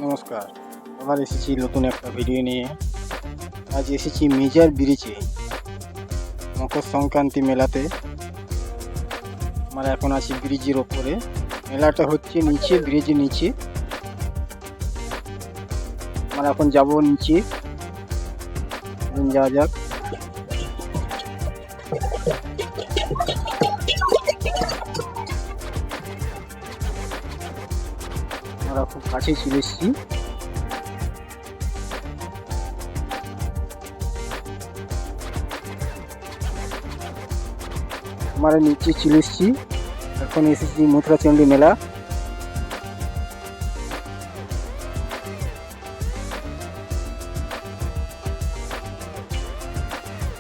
নমস্কার। আবার এসেছি নতুন একটা ভিডিও নিয়ে। আজ এসেছি মেজার ব্রিজে মকর সংক্রান্তি মেলাতে। আমরা এখন আছি ব্রিজের ওপরে। মেলাটা হচ্ছে নিচে, ব্রিজের নিচে। আমরা এখন যাব নিচে, যাওয়া যাক। আমরা খুব কাছে চলে এসেছি। আমরা নিচে চলে এসেছি। এখন এসেছি মথুরাচণ্ডী মেলা।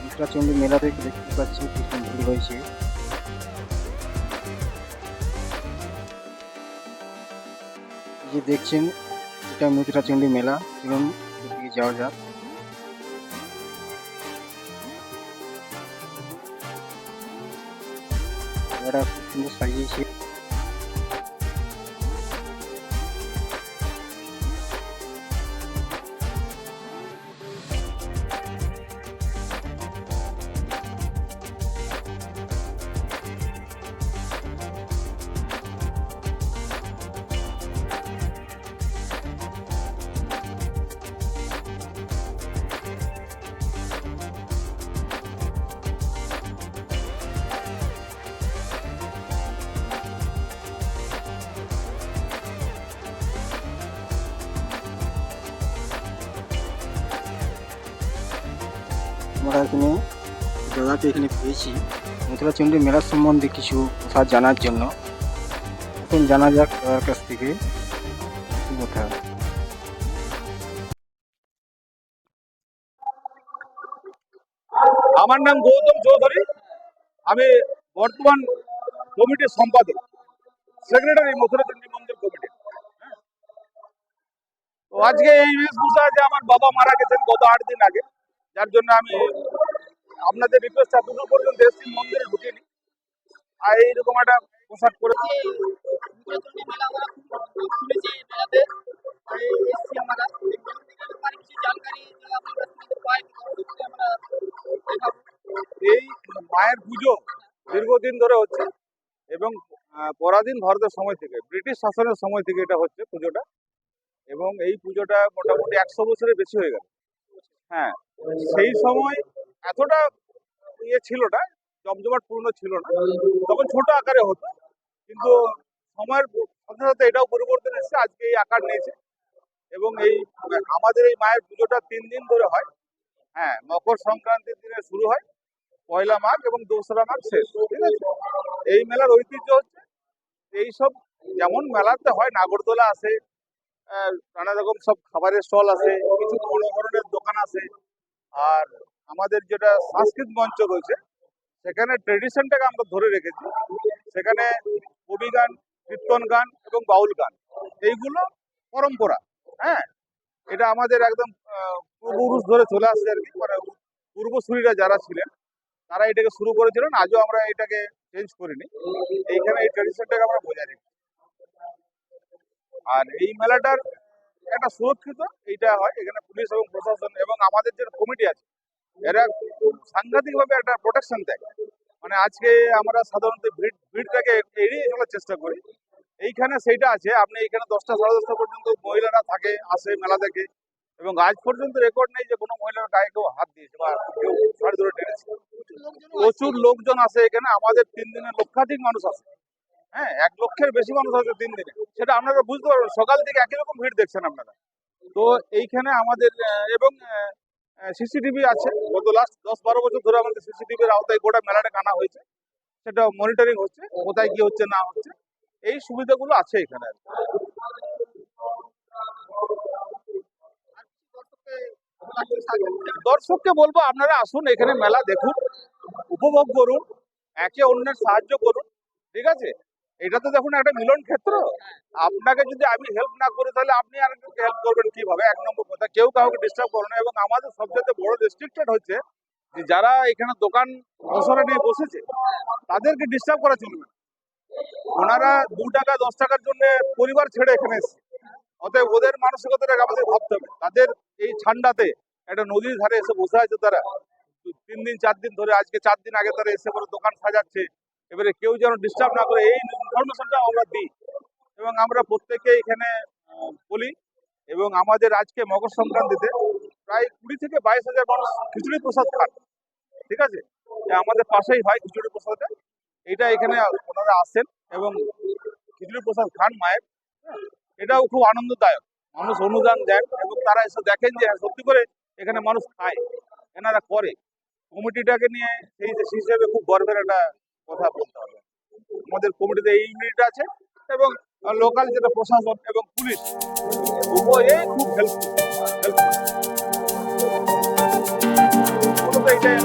মথুরাচণ্ডী মেলা থেকে দেখতে পাচ্ছি ভীষণ ভিড় হয়েছে। এই যে দেখছেন, এটা মথুরাচণ্ডী মেলা। চলুন দিকে যাওয়া যাক। মেলাটা খুব সুন্দর সাজিয়েছে। আমরা এখানে দাদাকে এখানে পেয়েছি মথুরাচণ্ডী মেলার সম্বন্ধে কিছু কথা জানার জন্য। এখন জানা যাক দাদার কাছ থেকে কিছু কথা। আমার নাম গৌতম চৌধুরী। আমি বর্তমান কমিটির সম্পাদক, সেক্রেটারি মথুরাচণ্ডী মন্দির কমিটি। তো আজকে এই বেশভূষা যে আমার বাবা মারা গেছেন গত 8 দিন আগে, যার জন্য আমি আপনাদের রিকোয়েস্ট এতদূর পর্যন্ত এসেছি, মন্দিরে ঢুকিনি। আর এইরকম একটা পোশাক করে এই মায়ের পুজো দীর্ঘদিন ধরে হচ্ছে এবং পরাধীন ভারতের সময় থেকে, ব্রিটিশ শাসনের সময় থেকে এটা হচ্ছে পুজোটা। এবং এই পুজোটা মোটামুটি 100 বছরের বেশি হয়ে গেল। হ্যাঁ, সেই সময় এতটা ছিল না, জমজমাট পূর্ণ ছিল না, তখন ছোট আকারে হতো। কিন্তু সময়ের সাথে সাথে এটাও পরিবর্তন এসেছে, আজকে এই আকার নিয়েছে। এবং এই আমাদের এই মায়ের পুজোটা 3 দিন ধরে হয়। হ্যাঁ, মকর সংক্রান্তির দিনে শুরু হয়, পয়লা মাঘ এবং 2রা মাঘ শেষ। ঠিক আছে। এই মেলার ঐতিহ্য হচ্ছে এইসব, যেমন মেলাতে হয় নাগরদোলা আছে, নানা রকম সব খাবারের স্টল আছে, কিছু বড় ধরনের দোকান আছে। আর আমাদের যেটা সাংস্কৃতিক মঞ্চ রয়েছে, সেখানে ট্রেডিশনটাকে আমরা ধরে রেখেছি। সেখানে কবি গান, কীর্তন গান এবং বাউল গান, এইগুলো পরম্পরা। হ্যাঁ, এটা আমাদের একদম পূর্বপুরুষ ধরে চলে আসছে আর কি। মানে পূর্বসূরীরা যারা ছিলেন তারা এটাকে শুরু করেছিলেন, আজও আমরা এটাকে চেঞ্জ করিনি। এইখানে এই ট্রেডিশনটাকে আমরা বজায় রেখেছি। আর এই মেলাটার একটা সুরক্ষিত এইটা হয়, এখানে পুলিশ এবং প্রশাসন এবং আমাদের যে কমিটি আছে, এরা সাংঘাতিক ভাবে একটা প্রোটেকশন দেয়। মানে আজকে আমরা সাধারণত ভিড়টাকে এড়িয়ে চলার চেষ্টা করি, এইখানে সেইটা আছে। আপনি এইখানে 10টা 10:30 পর্যন্ত মহিলারা থাকে, আসে মেলা দেখে। এবং আজ পর্যন্ত রেকর্ড নেই যে কোনো মহিলার গায়ে কেউ হাত দিয়েছে বা কেউ শাড়ি ধরে টেনেছে। প্রচুর লোকজন আসে এখানে, আমাদের 3 দিনে লক্ষাধিক মানুষ আসে। হ্যাঁ, 1 লক্ষের বেশি মানুষ আসে 3 দিনে। সেটা আপনারা বুঝতে পারবেন, সকাল থেকে একই রকম ভিড় দেখছেন আপনারা। তো এইখানে আমাদের এবং সিসিটিভি আছে। গত লাস্ট 10-12 বছর ধরে আমাদের সিসিটিভির আওতায় গোটা মেলাটা আনা হয়েছে। সেটা মনিটরিং হচ্ছে, কোথায় কি হচ্ছে না হচ্ছে, এই সুবিধাগুলো আছে এখানে। দর্শককে বলবো আপনারা আসুন, এখানে মেলা দেখুন, উপভোগ করুন, একে অন্যের সাহায্য করুন। ঠিক আছে, এটা তো দেখুন একটা মিলন ক্ষেত্র। আপনাকে যদি আমি হেল্প না করি তাহলে আপনি আরেকজনকে হেল্প করবেন কিভাবে? 1 নম্বর কথা, কেউ কাউকে ডিস্টার্ব করো না। এবং আমাদের সবচেয়ে বড় রেস্ট্রিক্টেড হচ্ছে যে যারা এখানে দোকান বসানো নিয়ে বসেছে তাদেরকে ডিস্টার্ব করা চলবে না। ওনারা 2 টাকা 10 টাকার জন্য পরিবার ছেড়ে এখানে এসেছে। অতএব ওদের মানসিকতাটাকে আমাদের ভাবতে হবে। তাদের এই ঠান্ডাতে একটা নদীর ধারে এসে বসে আছে তারা 3 দিন 4 দিন ধরে, আজকে 4 দিন আগে তারা এসে পরে দোকান সাজাচ্ছে। এবারে কেউ যেন ডিস্টার্ব না করে এই ইনফরমেশনটা আমরা দিই এবং আমরা প্রত্যেকে এখানে বলি। এবং আমাদের আজকে মকর সংক্রান্তিতে প্রায় 20 থেকে 22,000 মানুষ খিচুড়ি প্রসাদ খান। ঠিক আছে, আমাদের পাশেই হয় খিচুড়ি প্রসাদটা। এটা এখানে ওনারা আসেন এবং খিচুড়ি প্রসাদ খান মায়ের। এটাও খুব আনন্দদায়ক, মানুষ অনুদান দেন এবং তারা এসে দেখেন যে হ্যাঁ, সত্যি করে এখানে মানুষ খায়, এনারা করে। কমিটিটাকে নিয়ে সেই হিসেবে খুব গর্বের একটা কথা বলতে হবে। আমাদের কমিটিতে এই ইউনিট আছে এবং লোকাল যেটা প্রশাসন এবং পুলিশ উভয়েই খুব হেল্পফুল। মূলত এটাই